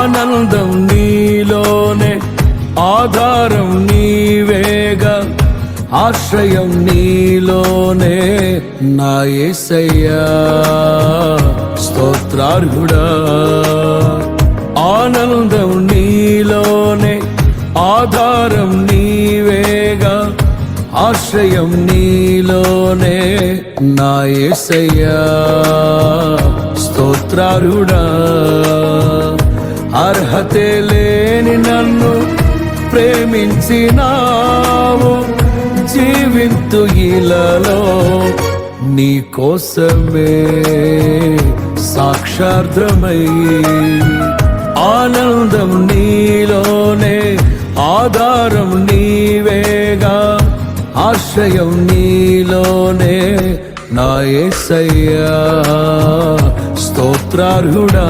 ఆనందం నీలోనే, ఆధారం నీవేగా, ఆశ్రయం నీలోనే నా యేసయ్యా. స్తోత్రార్హుడా, ఆనందం నీలోనే, ఆధారం నీవేగా, ఆశ్రయం నీలోనే నా యేసయ్యా. స్తోత్రార్హుడా, అర్హతే లేని నన్ను ప్రేమించినావు, జీవింతు ఇలలో నీ కోసమే సాక్షార్థమై. ఆనందం నీలోనే, ఆధారం నీవేగా, ఆశ్రయం నీలోనే నా యేసయ్యా. స్తోత్రార్హుడా.